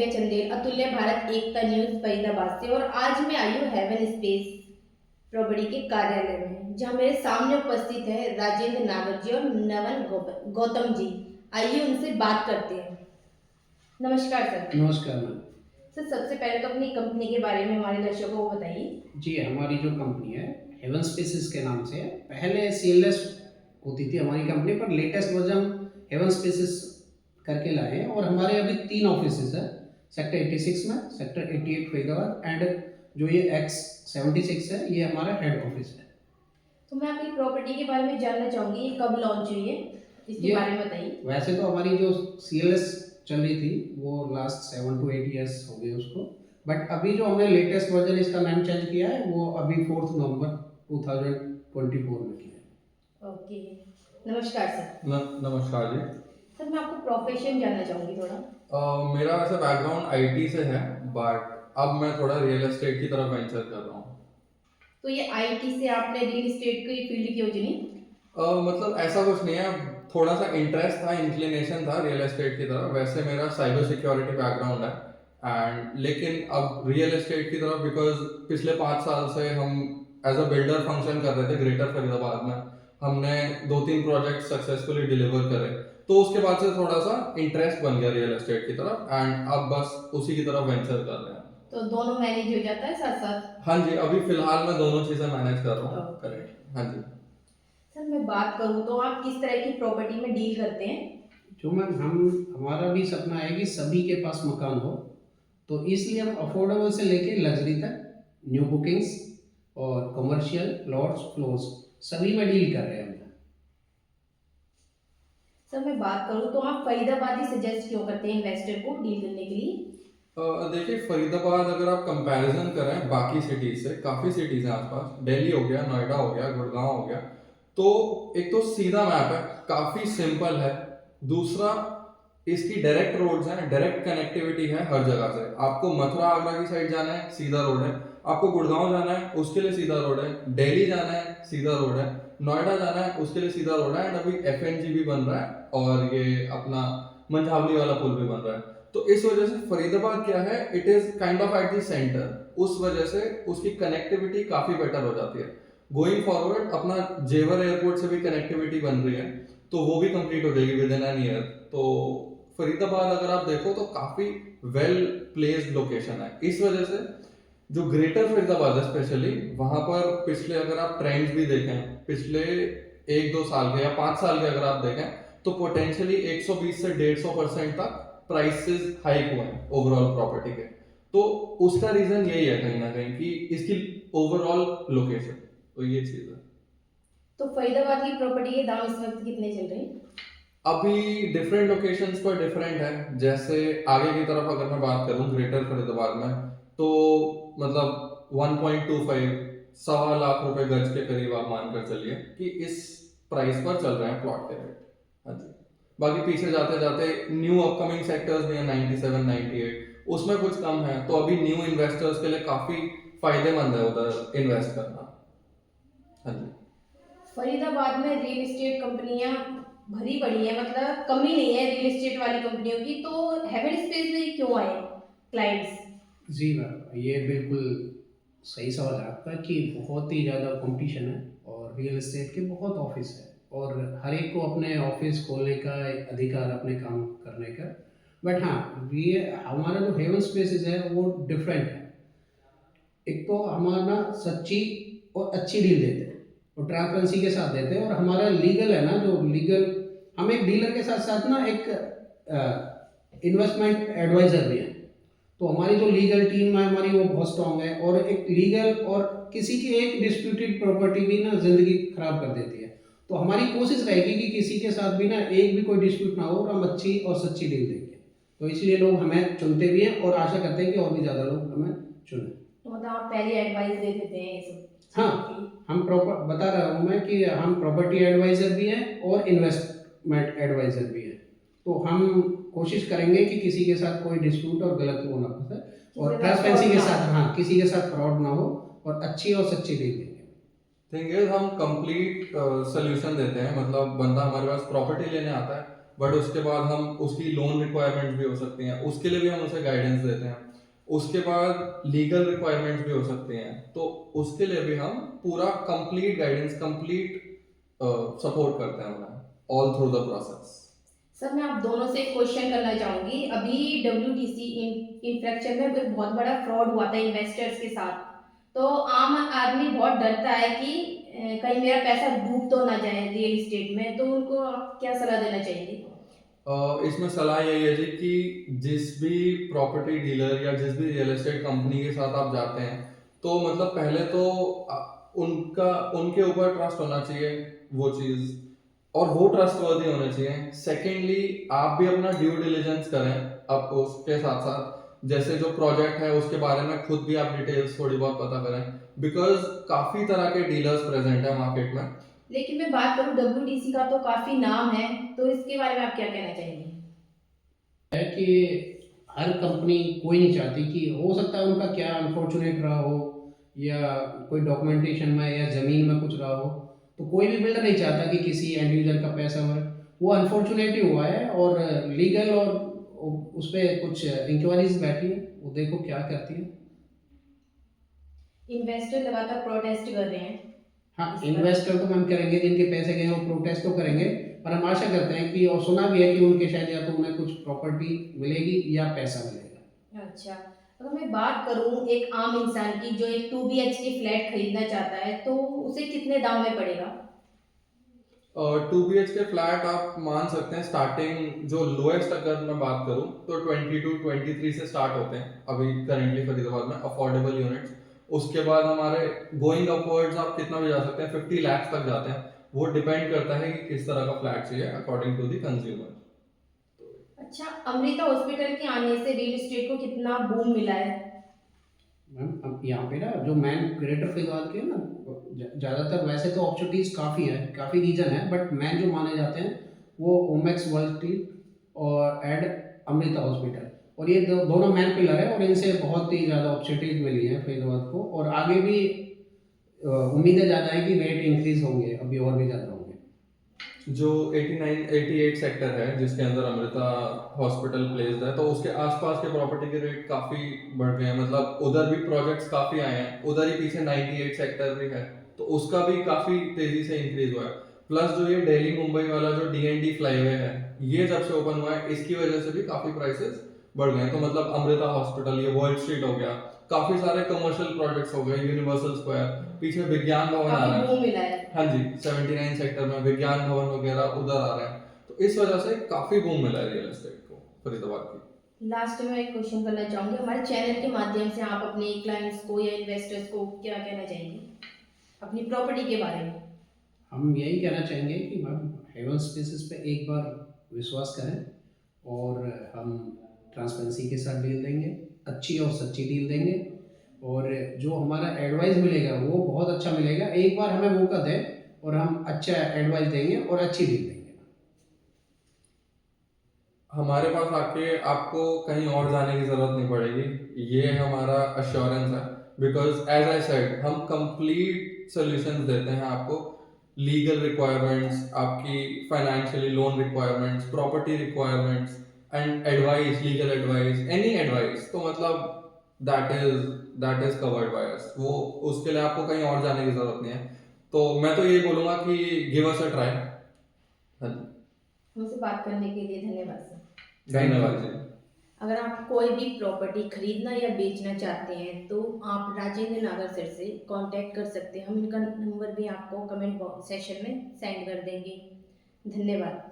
प्रिया चंदेल, अतुल्य भारत एकता न्यूज़ फरीदाबाद से। और आज मैं आई हूँ हेवन स्पेस प्रॉपर्टी के कार्यालय में, जहाँ मेरे सामने उपस्थित है राजेंद्र नागर जी और नवन गौतम जी। आइए उनसे बात करते हैं। नमस्कार सर। नमस्कार मैम। सर, सबसे पहले तो अपनी कंपनी के बारे में हमारे दर्शकों को बताइए। जी, हमारी जो कंपनी है हेवन स्पेसेस के नाम से है। पहले सीएलएस होती थी हमारी कंपनी, पर लेटेस्ट वर्जन हेवन स्पेसेस करके लाए हैं। और हमारे अभी 3 ऑफिसेस हैं, सेक्टर 86 में, सेक्टर 88 फरीदाबाद, एंड जो ये X76 है ये हमारा हेड ऑफिस है। तो मैं आपकी प्रॉपर्टी के बारे में जानना चाहूँगी, ये कब लॉन्च हुई है, इसके ये बारे में बताइए। वैसे तो हमारी जो सीएलएस चल रही थी वो लास्ट 7 to 8 ईयर्स हो गए उसको, बट अभी जो हमने लेटेस्ट वर्जन इसका नाम चेंज किया है वो अभी 4 नवंबर 2024 में किया है। ओके, नमस्कार सर। नमस्कार जी। सर, मैं आपको प्रोफेशन जानना चाहूँगी थोड़ा। मेरा वैसे बैकग्राउंड आईटी से है, बट अब मैं थोड़ा रियल एस्टेट की तरफ वेंचर कर रहा हूँ। तो ये आईटी से आपने रियल एस्टेट की फील्ड क्यों चुनी? मतलब ऐसा कुछ नहीं है, थोड़ा सा इंटरेस्ट था, इंक्लिनेशन था रियल एस्टेट की तरफ। वैसे मेरा साइबर सिक्योरिटी बैकग्राउंड है एंड लेकिन अब रियल एस्टेट की तरफ, बिकॉज पिछले 5 साल से हम एज अ बिल्डर फंक्शन कर रहे थे ग्रेटर फरीदाबाद में। हमने 2-3 प्रोजेक्ट सक्सेसफुली डिलीवर करे, तो उसके बाद से थोड़ा सा इंटरेस्ट बन गया रियल एस्टेट की तरफ एंड अब बस उसी की तरफ वेंचर कर रहे हैं। तो दोनों मैनेज हो जाता है साथ साथ? हाँ जी, अभी फिलहाल मैं दोनों चीजें मैनेज कर रहा हूँ। ओके। करेक्ट। हाँ जी। सर, मैं बात करूँ तो आप किस तरह की प्रॉपर्टी में डील करते हैं? जो मैम हमारा भी सपना है कि सभी के पास मकान हो, तो इसलिए हम अफोर्डेबल से लेके लग्जरी तक न्यू बुकिंग्स और कमर्शियल प्लॉट्स फ्लोर्स सभी में डील कर रहे हैं हम। सर, मैं बात करूँ तो आप फरीदाबाद ही सजेस्ट क्यों करते हैं इन्वेस्टर को डील करने के लिए? देखिए, फरीदाबाद अगर आप कंपैरिजन करें बाकी सिटीज से, काफ़ी सिटीज़ हैं आसपास, दिल्ली हो गया, नोएडा हो गया, गुड़गांव हो गया, तो एक तो सीधा मैप है, काफ़ी सिंपल है। दूसरा, इसकी डायरेक्ट रोड्स हैं, डायरेक्ट कनेक्टिविटी है हर जगह से। आपको मथुरा आगरा की साइड जाना है, सीधा रोड है। आपको गुड़गांव जाना है, उसके लिए सीधा रोड है। दिल्ली जाना है, सीधा रोड है। नोएडा जाना है, उसके लिए सीधा रोड है। एंड अभी एफएनजी भी बन रहा है और ये अपना मंझावली वाला पुल भी बन रहा है। तो इस वजह से फरीदाबाद क्या है, it is kind of at the centre. उस वजह से उसकी कनेक्टिविटी काफी बेटर हो जाती है। गोइंग फॉरवर्ड अपना जेवर एयरपोर्ट से भी कनेक्टिविटी बन रही है, तो वो भी कंप्लीट हो जाएगी विद इन एन ईयर। तो फरीदाबाद अगर आप देखो तो काफी वेल प्लेस्ड लोकेशन है। इस वजह से जो ग्रेटर फरीदाबाद है स्पेशली, वहां पर पिछले अगर आप ट्रेंड्स भी देखें, पिछले 1-2 साल के या 5 साल के अगर आप देखें, तो पोटेंशियली 120 से 150% तक प्राइसेस हाइक हुए हैं ओवरऑल प्रॉपर्टी के। तो उसका रीजन यही है कहीं ना कहीं कि इसकी ओवरऑल लोकेशन, तो ये चीज है। तो फरीदाबाद की प्रॉपर्टी के दाम इस वक्त कितने चल रहे हैं? अभी डिफरेंट लोकेशंस पर डिफरेंट है। जैसे आगे की तरफ अगर मैं बात करूं ग्रेटर फरीदाबाद में, तो मतलब 1.25 ₹1.25 लाख गज के करीब आप मानकर चलिए कि इस प्राइस पर चल रहे हैं प्लॉट के रेट। हाँ जी। बाकी पीछे जाते जाते न्यू अपकमिंग सेक्टर्स भी हैं 97, 98, उसमें कुछ कम है। तो अभी न्यू इन्वेस्टर्स के लिए काफी फायदेमंद है उधर इन्वेस्ट करना। हाँ जी। फरीदाबाद में रियल एस्टेट कंपनियां भरी पड़ी है, मतलब कमी नहीं है रियल एस्टेट वाली कंपनियों की, तो हेवन स्पेस में क्यों आए क्लाइंट्स? जी मैम, ये बिल्कुल सही सवाल है आपका कि बहुत ही ज़्यादा कंपटीशन है और रियल एस्टेट के बहुत ऑफिस है और हर एक को अपने ऑफिस खोलने का अधिकार, अपने काम करने का। बट हाँ, ये हमारा जो हेवन स्पेसेस है वो डिफरेंट है। एक तो हमारा सच्ची और अच्छी डील देते हैं और ट्रांसपेरेंसी के साथ देते हैं, और हमारा लीगल है ना, जो लीगल, हम एक डीलर के साथ साथ ना एक इन्वेस्टमेंट एडवाइज़र भी है। तो हमारी जो लीगल टीम है हमारी वो बहुत स्ट्रांग है, और एक लीगल और किसी की एक डिस्प्यूटेड प्रॉपर्टी भी ना ज़िंदगी खराब कर देती है। तो हमारी कोशिश रहेगी कि किसी के साथ भी ना एक भी कोई डिस्प्यूट ना हो और हम अच्छी और सच्ची डील देंगे। तो इसलिए लोग हमें चुनते भी हैं और आशा करते हैं कि और भी ज़्यादा लोग हमें चुनें। तो मतलब आप पहले एडवाइस दे देते हैं ये सब? हाँ, हम प्रॉपर बता रहा हूँ मैं कि हम प्रॉपर्टी एडवाइज़र भी हैं और इन्वेस्टमेंट एडवाइज़र भी हैं। तो हम कोशिश करेंगे कि किसी के साथ कोई डिस्प्यूट और गलत वो ना फंसे, और ट्रांसपेरेंसी के साथ, हाँ, किसी के साथ फ्रॉड ना हो और अच्छी और सच्ची डील देंगे। थिंग इज हम कंप्लीट सोल्यूशन देते हैं। मतलब बंदा हमारे पास प्रॉपर्टी लेने आता है, बट उसके बाद हम उसकी लोन रिक्वायरमेंट भी हो सकती हैं, उसके लिए भी हम उसे गाइडेंस देते हैं। उसके बाद लीगल रिक्वायरमेंट्स भी हो सकती हैं, तो उसके लिए भी हम पूरा कंप्लीट गाइडेंस, कंप्लीट सपोर्ट करते हैं उन्हें all through the process. Sir मैं आप दोनों से एक क्वेश्चन करना चाहूंगी। अभी WTC इंफ्रैक्शन में एक बहुत बड़ा फ्रॉड हुआ था इन्वेस्टर्स के साथ। तो आम आदमी बहुत डरता है कि कहीं मेरा पैसा डूब तो ना जाए रियल इस्टेट में, तो उनको आप क्या सलाह देना चाहेंगे? इसमें सलाह यही है जी कि जिस भी प्रॉपर्टी डीलर या जिस भी रियल एस्टेट कंपनी के साथ आप जाते हैं, तो मतलब पहले तो उनका उनके ऊपर ट्रस्ट होना चाहिए, वो चीज़, और वो ट्रस्टवर्दी होने चाहिए। सेकेंडली, आप भी अपना ड्यू डिलिजेंस करें। अब उसके साथ साथ जैसे जो प्रोजेक्ट है उसके बारे में खुद भी आप डिटेल्स थोड़ी बहुत पता करें, बिकॉज काफ़ी तरह के डीलर्स प्रेजेंट है मार्केट में। लेकिन मैं बात करूं WTC का तो काफी नाम है, तो इसके बारे में आप क्या कहना चाहेंगे? है कि हर कंपनी कोई नहीं चाहती कि हो सकता है उनका क्या अनफॉर्चुनेट रहा हो या कोई डॉक्यूमेंटेशन में या ज़मीन में कुछ रहा हो, तो कोई भी बिल्डर नहीं चाहता कि किसी एंड यूजर का पैसा मरे। वो अनफॉर्चुनेट ही हुआ है और लीगल और उस पर कुछ इंक्वायरीज बैठी हैं, वो देखो क्या करती है। इन्वेस्टर लगातार प्रोटेस्ट कर रहे हैं हाँ, इस पर। इन्वेस्टर तो हम करेंगे, जिनके पैसे गए हैं वो प्रोटेस्ट तो करेंगे, पर हम आशा करते हैं कि, और सुना भी है कि उनके शायद या तो उन्हें कुछ प्रॉपर्टी मिलेगी या पैसा मिलेगा। अच्छा, अगर मैं बात करूं एक आम इंसान की जो एक 2 BHK फ्लैट खरीदना चाहता है, तो उसे कितने दाम में पड़ेगा? 2 BHK फ्लैट आप मान सकते हैं स्टार्टिंग, जो लोएस्ट अगर मैं बात करूं तो 22-23 से स्टार्ट होते हैं अभी करेंटली फरीदाबाद में अफोर्डेबल यूनिट्स। उसके बाद हमारे गोइंग अपवर्ड्स आप कितना भी जा सकते हैं, 50 लाख तक जाते हैं। वो डिपेंड करता है कि किस तरह का फ्लैट चाहिए अकॉर्डिंग टू द कंज्यूमर। अच्छा, अमृता हॉस्पिटल के आने से रियल एस्टेट को कितना बूम मिला है? मैम अब यहाँ पे ना जो मैन ग्रेटर फरीदाबाद के ना, ज़्यादातर वैसे तो अपॉर्चुनिटीज़ काफ़ी है, काफ़ी रीजन है, बट मैन जो माने जाते हैं वो ओमेक्स वर्ल्ड स्टील और एड अमृता हॉस्पिटल, और ये दोनों मैन पिलर है, और इनसे बहुत ही ज़्यादा अपॉर्चुनिटीज़ मिली है फरीदाबाद को, और आगे भी उम्मीदें ज़्यादा है कि रेट इंक्रीज होंगे, अभी और भी ज़्यादा होंगे। जो 88 सेक्टर है जिसके अंदर अमृता हॉस्पिटल प्लेस्ड है, तो उसके आसपास के प्रॉपर्टी के रेट काफ़ी बढ़ गए हैं। मतलब उधर भी प्रोजेक्ट्स काफ़ी आए हैं, उधर ही पीछे 98 सेक्टर भी है, तो उसका भी काफ़ी तेज़ी से इंक्रीज हुआ है। प्लस जो ये दिल्ली मुंबई वाला जो DND फ्लाईवे है, ये जब से ओपन हुआ है इसकी वजह से भी काफ़ी प्राइसेस बढ़ गए हैं। तो मतलब अमृता हॉस्पिटल, ये वर्ल्ड स्ट्रीट हो गया, काफ़ी सारे कमर्शियल प्रोजेक्ट्स हो गए, यूनिवर्सल स्क्वायर, पीछे विज्ञान भवन आ रहा काफी है। बूम मिला है। हाँ जी, 79 सेक्टर में विज्ञान भवन वगैरह उधर आ रहे हैं, तो इस वजह से काफी बूम मिला है रियल एस्टेट को फरीदाबाद की। लास्ट में एक क्वेश्चन करना चाहूंगी, हमारे चैनल के माध्यम से आप अपने क्लाइंट्स को या इन्वेस्टर्स को क्या कहना चाहेंगे अपनी प्रॉपर्टी के बारे में? हम यही कहना चाहेंगे कि मैम हेवन स्पेसेस पे एक बार विश्वास करें, और हम ट्रांसपेरेंसी के साथ डील देंगे, अच्छी और सच्ची डील देंगे, और जो हमारा एडवाइस मिलेगा वो बहुत अच्छा मिलेगा। एक बार हमें मौका दें और हम अच्छा एडवाइस देंगे और अच्छी डील देंगे। हमारे पास आके आपको कहीं और जाने की जरूरत नहीं पड़ेगी, ये हमारा अश्योरेंस है। बिकॉज एज आई सेड, हम कंप्लीट सॉल्यूशंस देते हैं आपको। लीगल रिक्वायरमेंट्स, आपकी financially loan requirements, property requirements and advice, legal advice, any advice, तो मतलब that is covered by us. वो उसके लिए आपको कहीं और जाने की जरूरत नहीं है। तो मैं तो यही बोलूंगा कि गिव अस अ ट्राई। हाँ जी, हमसे बात करने के लिए धन्यवाद सर। धन्यवाद जी। अगर आप कोई भी प्रॉपर्टी खरीदना या बेचना चाहते हैं तो आप राजेंद्र नागर सर से कांटेक्ट कर सकते हैं। हम इनका नंबर भी आपको कमेंट सेक्शन में सेंड कर देंगे। धन्यवाद।